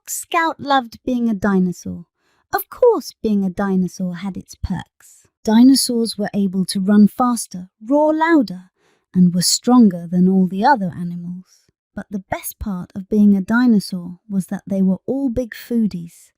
Scout loved being a dinosaur. Of course, being a dinosaur had its perks. Dinosaurs were able to run faster, roar louder, and were stronger than all the other animals. But the best part of being a dinosaur was that they were all big foodies.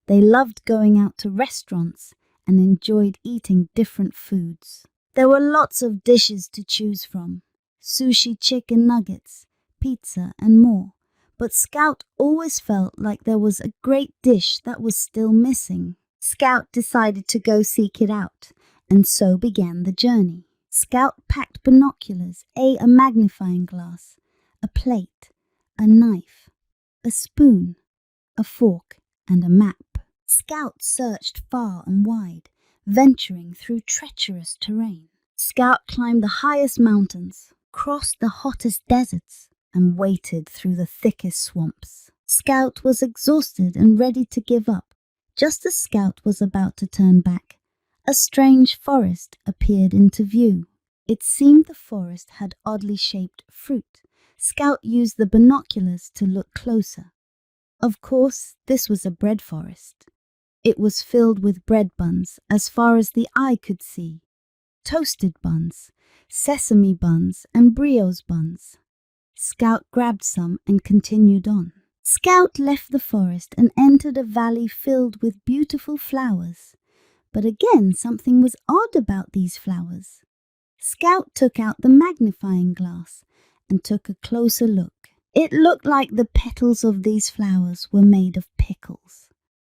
They loved going out to restaurants and enjoyed eating different foods. There were lots of dishes to choose from: sushi, chicken nuggets, pizza, and more. But Scout always felt like there was a great dish that was still missing. Scout decided to go seek it out, and so began the journey. Scout packed binoculars, a magnifying glass, a plate, a knife, a spoon, a fork, and a map. Scout searched far and wide, venturing through treacherous terrain. Scout climbed the highest mountains, crossed the hottest deserts, and waded through the thickest swamps. Scout was exhausted and ready to give up. Just as Scout was about to turn back, a strange forest appeared into view. It seemed the forest had oddly shaped fruit. Scout used the binoculars to look closer. Of course, this was a bread forest. It was filled with bread buns as far as the eye could see. Toasted buns, sesame buns, and brioche buns. Scout grabbed some and continued on. Scout left the forest and entered a valley filled with beautiful flowers. But again, something was odd about these flowers. Scout took out the magnifying glass and took a closer look. It looked like the petals of these flowers were made of pickles.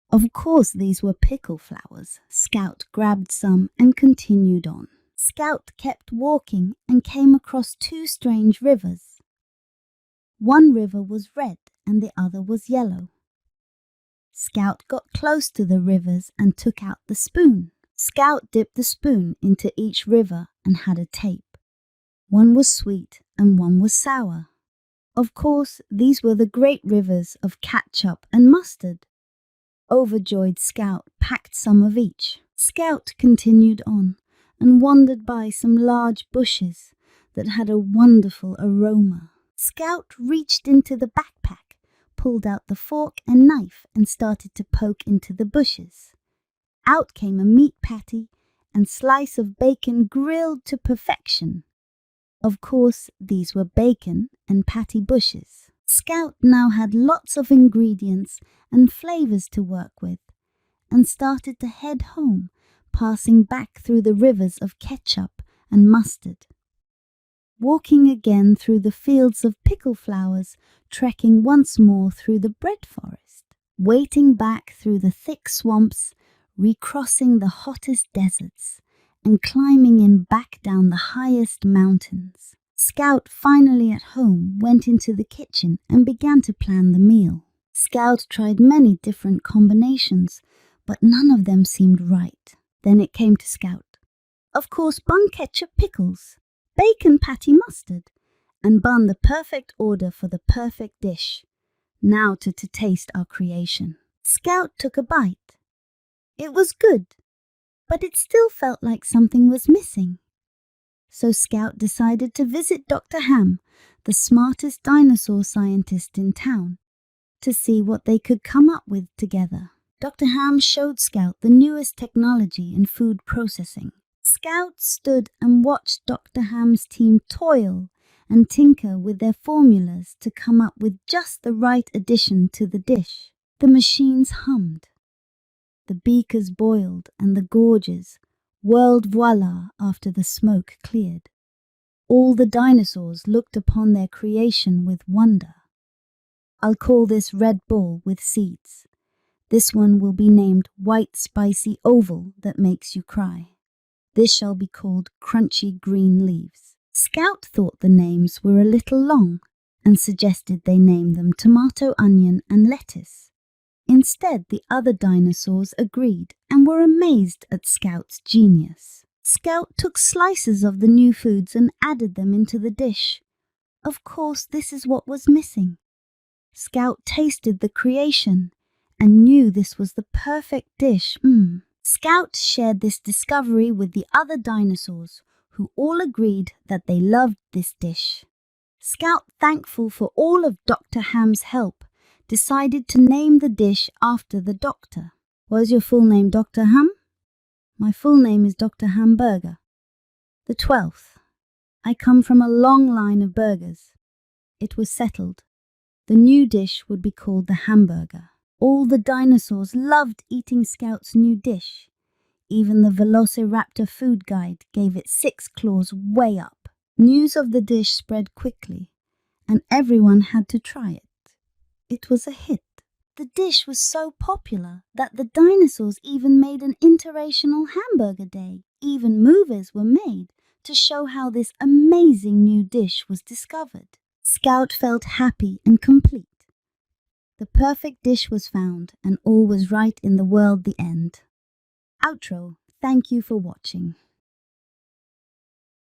Of course, these were pickle flowers. Scout grabbed some and continued on. Scout kept walking and came across two strange rivers. One river was red and the other was yellow. Scout got close to the rivers and took out the spoon. Scout dipped the spoon into each river and had a tape. One was sweet and one was sour. Of course, these were the great rivers of ketchup and mustard. Overjoyed Scout packed some of each. Scout continued on and wandered by some large bushes that had a wonderful aroma. Scout reached into the backpack, pulled out the fork and knife and started to poke into the bushes. Out came a meat patty and slice of bacon grilled to perfection. Of course, these were bacon and patty bushes. Scout now had lots of ingredients and flavors to work with and started to head home, passing back through the rivers of ketchup and mustard. Walking again through the fields of pickle flowers, trekking once more through the bread forest, wading back through the thick swamps, recrossing the hottest deserts, and climbing in back down the highest mountains. Scout, finally at home, went into the kitchen and began to plan the meal. Scout tried many different combinations, but none of them seemed right. Then it came to Scout. Of course, bun ketchup pickles, bacon patty mustard, and bun the perfect order for the perfect dish. Now to taste our creation. Scout took a bite. It was good, but it still felt like something was missing. So Scout decided to visit Dr. Ham, the smartest dinosaur scientist in town, to see what they could come up with together. Dr. Ham showed Scout the newest technology in food processing. Scout stood and watched Dr. Ham's team toil and tinker with their formulas to come up with just the right addition to the dish. The machines hummed. The beakers boiled and the gorges whirled voila after the smoke cleared. All the dinosaurs looked upon their creation with wonder. I'll call this red ball with seeds. This one will be named white spicy oval that makes you cry. This shall be called crunchy green leaves. Scout thought the names were a little long and suggested they name them tomato, onion, and lettuce. Instead, the other dinosaurs agreed and were amazed at Scout's genius. Scout took slices of the new foods and added them into the dish. Of course, this is what was missing. Scout tasted the creation and knew this was the perfect dish. Scout shared this discovery with the other dinosaurs, who all agreed that they loved this dish. Scout, thankful for all of Dr. Ham's help, decided to name the dish after the doctor. What is your full name, Dr. Ham? My full name is Dr. Hamburger. The 12th. I come from a long line of burgers. It was settled. The new dish would be called the hamburger. All the dinosaurs loved eating Scout's new dish. Even the Velociraptor food guide gave it 6 claws way up. News of the dish spread quickly, and everyone had to try it. It was a hit. The dish was so popular that the dinosaurs even made an interracial hamburger day. Even movies were made to show how this amazing new dish was discovered. Scout felt happy and complete. The perfect dish was found, and all was right in the world. The end. Outro. Thank you for watching.